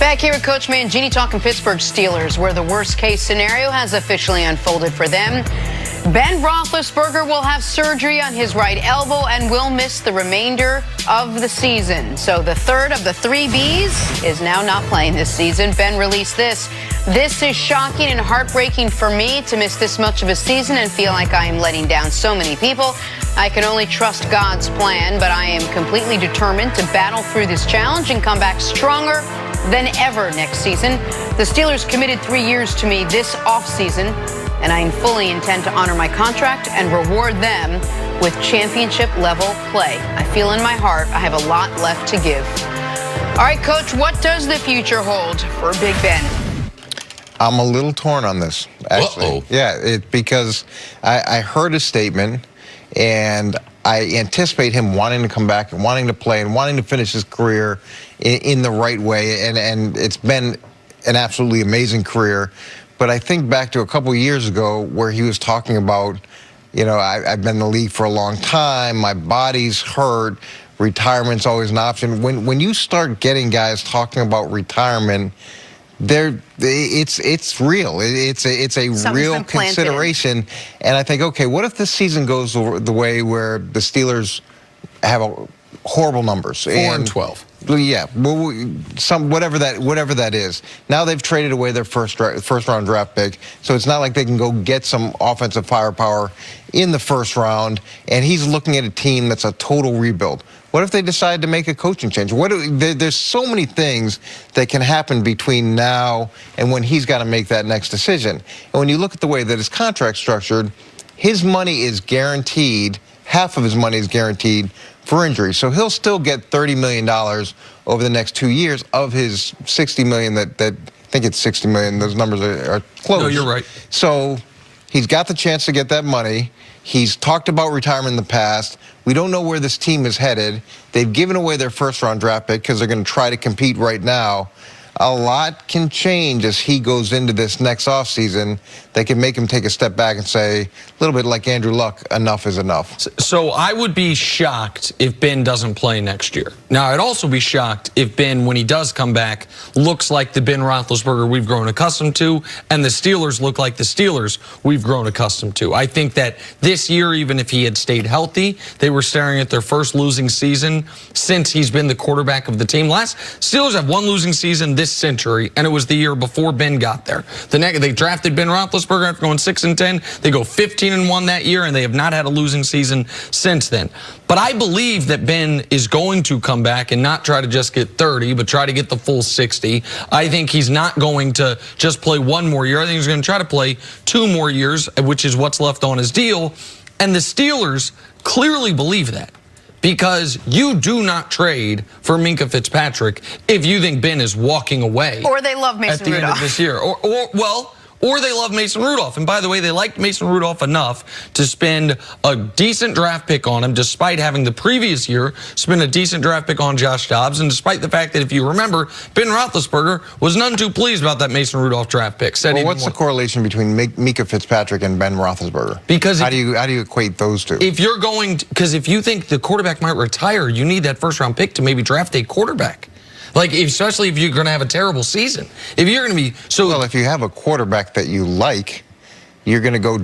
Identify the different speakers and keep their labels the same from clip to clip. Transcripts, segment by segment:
Speaker 1: Back here with Coach Mangini talking Pittsburgh Steelers, where the worst-case scenario has officially unfolded for them. Ben Roethlisberger will have surgery on his right elbow and will miss the remainder of the season. So the third of the three Bs is now not playing this season. Ben released this. This is shocking and heartbreaking for me to miss this much of a season and feel like I am letting down so many people. I can only trust God's plan, but I am completely determined to battle through this challenge and come back stronger than ever next season. The Steelers committed 3 years to me this offseason, and I fully intend to honor my contract and reward them with championship-level play. I feel in my heart I have a lot left to give. All right, Coach, what does the future hold for Big Ben?
Speaker 2: I'm a little torn on this, actually. Yeah, because I heard a statement, and I anticipate him wanting to come back and wanting to play and wanting to finish his career in the right way. And it's been an absolutely amazing career. But I think back to a couple of years ago where he was talking about, you know, I've been in the league for a long time. My body's hurt. Retirement's always an option. When you start getting guys talking about retirement, it's real. It's a real consideration. And I think, okay, what if this season goes the way where the Steelers have horrible numbers?
Speaker 3: 4-12.
Speaker 2: Yeah, whatever that is. Now they've traded away their first round draft pick, so it's not like they can go get some offensive firepower in the first round. And he's looking at a team that's a total rebuild. What if they decide to make a coaching change? There's so many things that can happen between now and when he's got to make that next decision. And when you look at the way that his contract's structured, his money is guaranteed. Half of his money is guaranteed for injury. So he'll still get $30 million over the next 2 years of his $60 million that I think it's $60 million. Those numbers are close.
Speaker 3: No, you're right.
Speaker 2: So he's got the chance to get that money. He's talked about retirement in the past. We don't know where this team is headed. They've given away their first-round draft pick because they're going to try to compete right now. A lot can change as he goes into this next offseason that can make him take a step back and say, a little bit like Andrew Luck, enough is enough.
Speaker 3: So I would be shocked if Ben doesn't play next year. Now, I'd also be shocked if Ben, when he does come back, looks like the Ben Roethlisberger we've grown accustomed to, and the Steelers look like the Steelers we've grown accustomed to. I think that this year, even if he had stayed healthy, they were staring at their first losing season since he's been the quarterback of the team. Steelers have one losing season this century, and it was the year before Ben got there. They drafted Ben Roethlisberger after going 6-10. They go 15-1 that year, and they have not had a losing season since then. But I believe that Ben is going to come back and not try to just get 30, but try to get the full 60. I think he's not going to just play one more year. I think he's going to try to play 2 more years, which is what's left on his deal. And the Steelers clearly believe that. Because you do not trade for Minkah Fitzpatrick if you think Ben is walking away.
Speaker 1: Or they love Mason Rudolph.
Speaker 3: At the end of this year. Or they love Mason Rudolph. And by the way, they liked Mason Rudolph enough to spend a decent draft pick on him, despite having the previous year spend a decent draft pick on Josh Dobbs. And despite the fact that, if you remember, Ben Roethlisberger was none too pleased about that Mason Rudolph draft pick.
Speaker 2: Well, what's the correlation between Minkah Fitzpatrick and Ben Roethlisberger?
Speaker 3: Because
Speaker 2: how do you equate those two?
Speaker 3: If you're going, because if you think the quarterback might retire, you need that first-round pick to maybe draft a quarterback. Like, especially if you're going to have a terrible season. If you're going to be
Speaker 2: well, if you have a quarterback that you like, you're going to go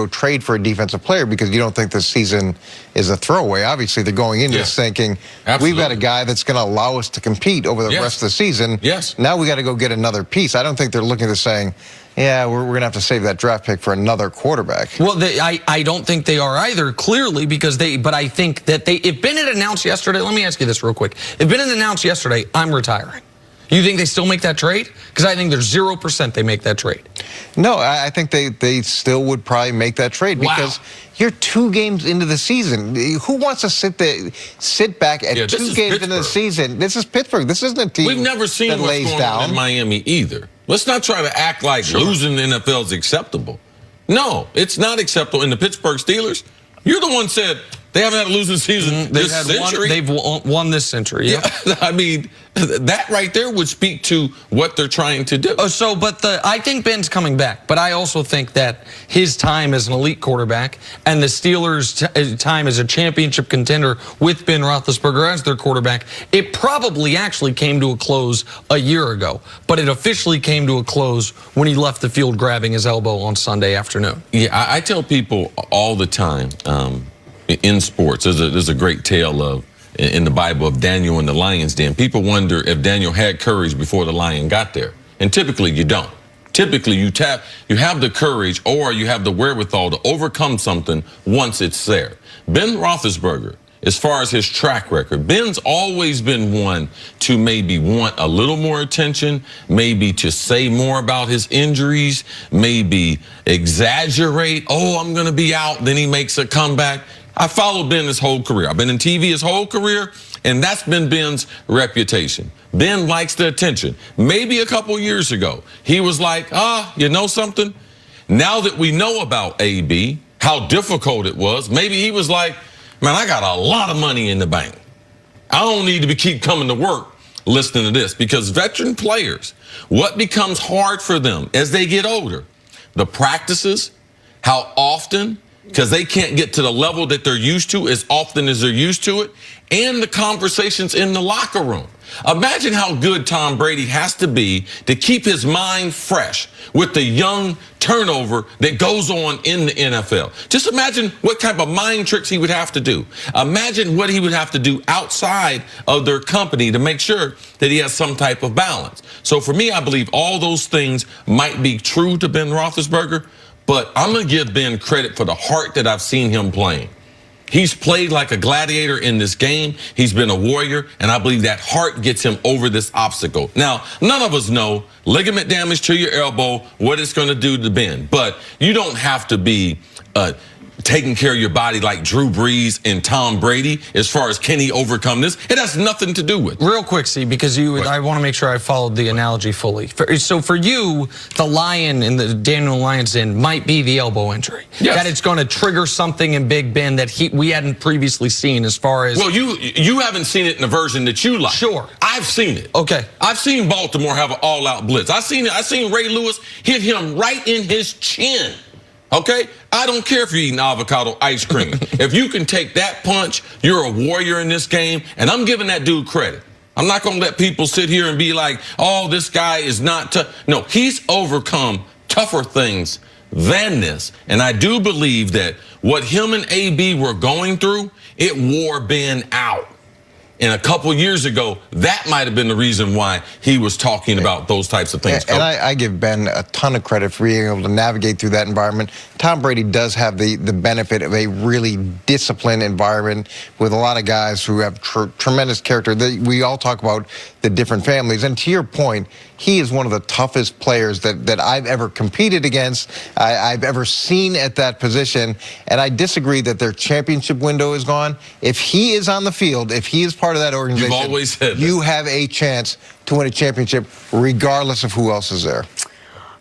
Speaker 2: trade for a defensive player because you don't think this season is a throwaway. Obviously, they're going into this thinking, we've got a guy that's going to allow us to compete over the rest of the season. Now we got to go get another piece. I don't think they're looking at saying, yeah, we're going to have to save that draft pick for another quarterback.
Speaker 3: Well, I don't think they are either, clearly, because but I think that if Ben had announced yesterday, let me ask you this real quick. If Ben had announced yesterday, I'm retiring, you think they still make that trade? Because I think there's 0% they make that trade.
Speaker 2: No, I think they still would probably make that trade because you're 2 games into the season. Who wants to sit back at 2 games into the season? This is Pittsburgh. This isn't a team
Speaker 4: We've never seen
Speaker 2: that
Speaker 4: what's
Speaker 2: lays
Speaker 4: going
Speaker 2: down
Speaker 4: on in Miami either. Let's not try to act like losing in the NFL is acceptable. No, it's not acceptable. In the Pittsburgh Steelers, you're the one said, They haven't had a losing season this century.
Speaker 3: They've won this century.
Speaker 4: Yeah. I mean, that right there would speak to what they're trying to do.
Speaker 3: I think Ben's coming back, but I also think that his time as an elite quarterback and the Steelers' time as a championship contender with Ben Roethlisberger as their quarterback, it probably actually came to a close a year ago, but it officially came to a close when he left the field grabbing his elbow on Sunday afternoon.
Speaker 4: Yeah, I tell people all the time, in sports, there's a great tale of in the Bible of Daniel in the lion's den. People wonder if Daniel had courage before the lion got there, and typically you don't. Typically you have the courage or you have the wherewithal to overcome something once it's there. Ben Roethlisberger, as far as his track record, Ben's always been one to maybe want a little more attention, maybe to say more about his injuries, maybe exaggerate. Oh, I'm going to be out. Then he makes a comeback. I followed Ben his whole career. I've been in TV his whole career, and that's been Ben's reputation. Ben likes the attention. Maybe a couple years ago, he was like, you know something? Now that we know about AB, how difficult it was, maybe he was like, man, I got a lot of money in the bank. I don't need to keep coming to work listening to this, because veteran players, what becomes hard for them as they get older, the practices, how often, because they can't get to the level that they're used to as often as they're used to it, and the conversations in the locker room. Imagine how good Tom Brady has to be to keep his mind fresh with the young turnover that goes on in the NFL. Just imagine what type of mind tricks he would have to do. Imagine what he would have to do outside of their company to make sure that he has some type of balance. So for me, I believe all those things might be true to Ben Roethlisberger, but I'm going to give Ben credit for the heart that I've seen him playing. He's played like a gladiator in this game. He's been a warrior, and I believe that heart gets him over this obstacle. Now, none of us know ligament damage to your elbow, what it's going to do to Ben, but you don't have to be taking care of your body like Drew Brees and Tom Brady as far as can he overcome this. It has nothing to do with it.
Speaker 3: Real quick, see, because I want to make sure I followed the analogy fully. So for you, the lion in the Daniel Lion's Den might be the elbow injury.
Speaker 4: Yes.
Speaker 3: That it's going to trigger something in Big Ben that we hadn't previously seen as far as...
Speaker 4: Well, you haven't seen it in the version that you like.
Speaker 3: Sure.
Speaker 4: I've seen it.
Speaker 3: Okay.
Speaker 4: I've seen Baltimore have an all-out blitz. I seen Ray Lewis hit him right in his chin. Okay? I don't care if you're eating avocado ice cream. If you can take that punch, you're a warrior in this game, and I'm giving that dude credit. I'm not going to let people sit here and be like, oh, this guy is not tough. No, he's overcome tougher things than this. And I do believe that what him and AB were going through, it wore Ben out. And a couple years ago, that might have been the reason why he was talking about those types of things.
Speaker 2: And I give Ben a ton of credit for being able to navigate through that environment. Tom Brady does have the benefit of a really disciplined environment with a lot of guys who have tremendous character. We all talk about the different families. And to your point, he is one of the toughest players that I've ever competed against, I've ever seen at that position. And I disagree that their championship window is gone. If he is on the field, if he is part of that organization,
Speaker 4: you've always said
Speaker 2: you have a chance to win a championship regardless of who else is there.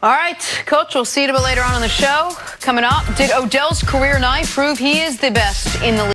Speaker 1: All right, Coach, we'll see you a bit later on in the show. Coming up, did Odell's career night prove he is the best in the league?